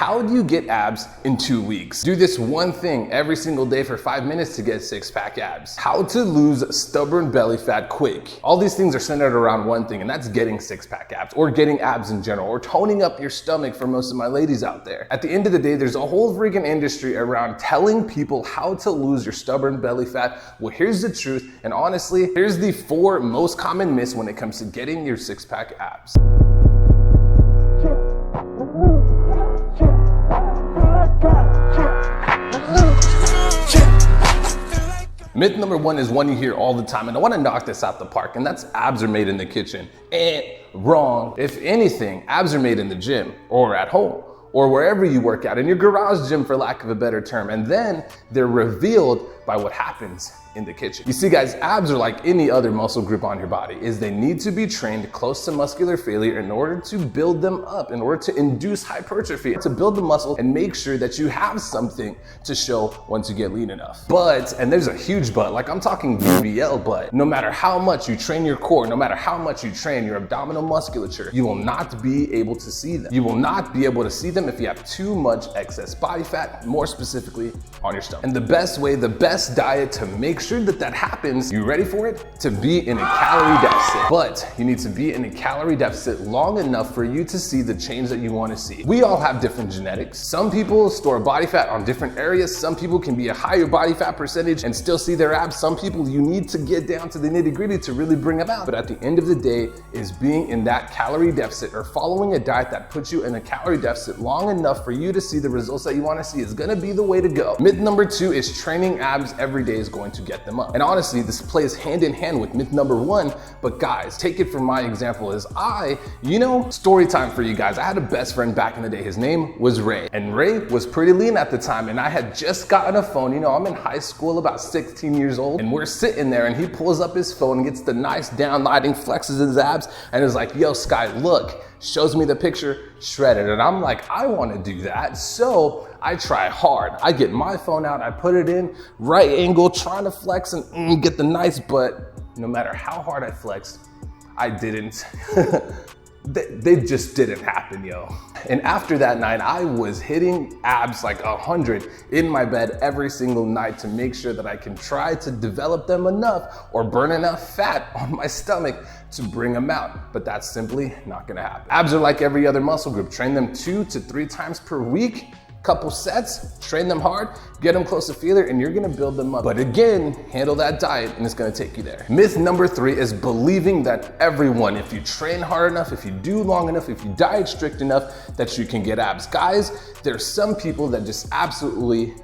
how do you get abs in 2 weeks? Do this one thing every single day for 5 minutes to get six-pack abs. How to lose stubborn belly fat quick. All these things are centered around one thing, and that's getting six-pack abs, or getting abs in general, or toning up your stomach for most of my ladies out there. At the end of the day, there's a whole freaking industry around telling people how to lose your stubborn belly fat. Well, here's the truth, and honestly, here's the 4 most common myths when it comes to getting your six-pack abs. Myth number 1 is one you hear all the time, and I want to knock this out the park, and that's abs are made in the kitchen. Wrong. If anything, abs are made in the gym or at home or wherever you work out, in your garage gym for lack of a better term, and then they're revealed by what happens in the kitchen. You see guys, abs are like any other muscle group on your body, is they need to be trained close to muscular failure in order to build them up, in order to induce hypertrophy, to build the muscle and make sure that you have something to show once you get lean enough. But, and there's a huge but, like I'm talking BBL but, no matter how much you train your core, no matter how much you train your abdominal musculature, you will not be able to see them. You will not be able to see them if you have too much excess body fat, more specifically on your stomach. And the best way, the best diet to make sure that that happens, you ready for it? To be in a calorie deficit. But you need to be in a calorie deficit long enough for you to see the change that you want to see. We all have different genetics. Some people store body fat on different areas. Some people can be a higher body fat percentage and still see their abs. Some people you need to get down to the nitty-gritty to really bring them out. But at the end of the day, is being in that calorie deficit or following a diet that puts you in a calorie deficit long enough for you to see the results that you want to see is going to be the way to go. Myth number 2 is training abs every day is going to get them up. And honestly, this plays hand in hand with myth number 1, but guys, take it from my example as story time for you guys. I had a best friend back in the day. His name was Ray, and Ray was pretty lean at the time, and I had just gotten a phone. I'm in high school, about 16 years old, and we're sitting there, and he pulls up his phone and gets the nice downlighting flexes his abs, and is like, yo, Sky, look. Shows me the picture, shredded, and I'm like, I want to do that. So I try hard. I get my phone out, I put it in, right angle, trying to flex and get the nice, but no matter how hard I flexed, I didn't. They just didn't happen, yo. And after that night, I was hitting abs like 100 in my bed every single night to make sure that I can try to develop them enough or burn enough fat on my stomach to bring them out. But that's simply not gonna happen. Abs are like every other muscle group. Train them 2 to 3 times per week. Couple sets, train them hard, get them close to failure, and you're gonna build them up. But again, handle that diet and it's gonna take you there. Myth number 3 is believing that everyone, if you train hard enough, if you do long enough, if you diet strict enough, that you can get abs. Guys, there's some people that just absolutely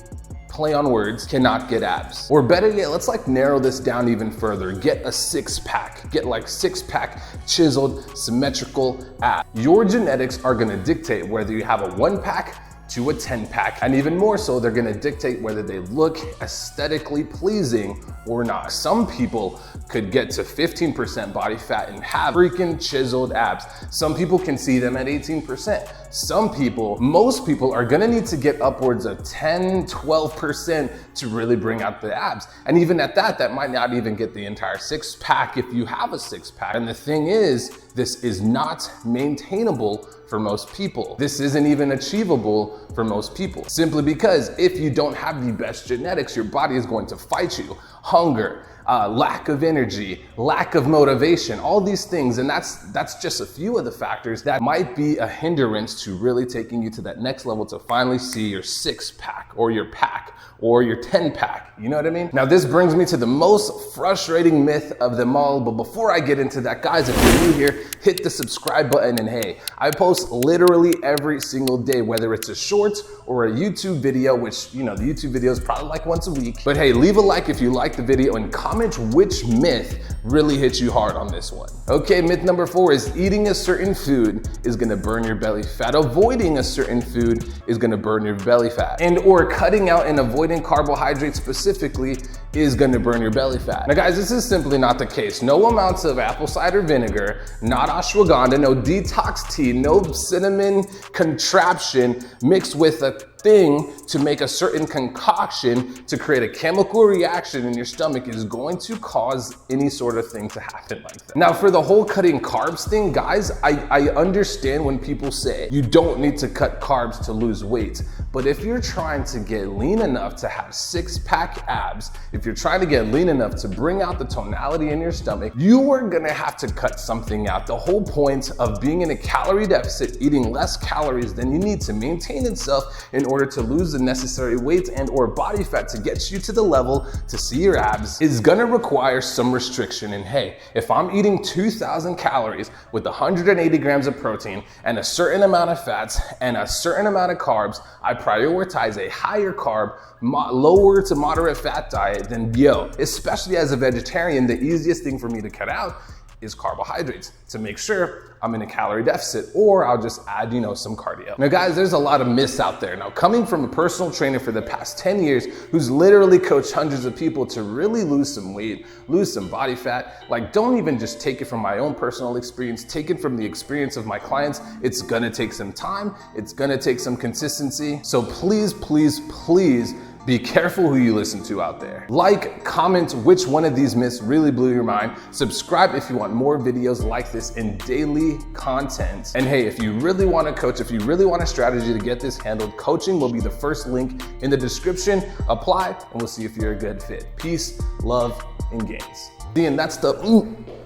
play on words, cannot get abs. Or better yet, let's narrow this down even further. Get a 6-pack, get 6-pack chiseled, symmetrical abs. Your genetics are gonna dictate whether you have a 1-pack to a 10-pack, and even more so, they're gonna dictate whether they look aesthetically pleasing or not. Some people could get to 15% body fat and have freaking chiseled abs. Some people can see them at 18%. Some people, most people are gonna need to get upwards of 10, 12% to really bring out the abs. And even at that might not even get the entire 6-pack if you have a 6-pack. And the thing is, this is not maintainable for most people. This isn't even achievable for most people. Simply because if you don't have the best genetics, your body is going to fight you. Hunger, lack of energy, lack of motivation, all these things. And that's just a few of the factors that might be a hindrance to really taking you to that next level to finally see your 6-pack or your pack or your 10-pack, you know what I mean? Now this brings me to the most frustrating myth of them all, but before I get into that, guys, if you're new here, hit the subscribe button, and hey, I post literally every single day, whether it's a short or a YouTube video, which, the YouTube video is probably once a week, but hey, leave a like if you like the video and comment which myth really hit you hard on this one. Okay, myth number 4 is eating a certain food is gonna burn your belly fat. Avoiding a certain food is gonna burn your belly fat. And or cutting out and avoiding carbohydrates specifically is gonna burn your belly fat. Now guys, this is simply not the case. No amounts of apple cider vinegar, not ashwagandha, no detox tea, no cinnamon contraption mixed with thing to make a certain concoction to create a chemical reaction in your stomach is going to cause any sort of thing to happen like that. Now, for the whole cutting carbs thing, guys, I understand when people say you don't need to cut carbs to lose weight. But if you're trying to get lean enough to have six-pack abs, if you're trying to get lean enough to bring out the tonality in your stomach, you are gonna have to cut something out. The whole point of being in a calorie deficit, eating less calories than you need to maintain itself in order to lose the necessary weight and or body fat to get you to the level to see your abs, is gonna require some restriction. And hey, if I'm eating 2,000 calories with 180 grams of protein and a certain amount of fats and a certain amount of carbs, I prioritize a higher carb, lower to moderate fat diet. Then especially as a vegetarian, the easiest thing for me to cut out is carbohydrates to make sure I'm in a calorie deficit, or I'll just add, some cardio. Now guys, there's a lot of myths out there. Now, coming from a personal trainer for the past 10 years, who's literally coached hundreds of people to really lose some weight, lose some body fat, don't even just take it from my own personal experience, take it from the experience of my clients. It's gonna take some time. It's gonna take some consistency. So please, please, please, be careful who you listen to out there. Like, comment which one of these myths really blew your mind. Subscribe if you want more videos like this in daily content. And hey, if you really want to coach, if you really want a strategy to get this handled, coaching will be the first link in the description. Apply and we'll see if you're a good fit. Peace, love, and gains. And that's the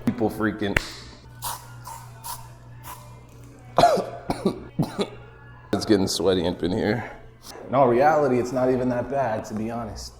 people freaking. It's getting sweaty up in here. In all reality, it's not even that bad, to be honest.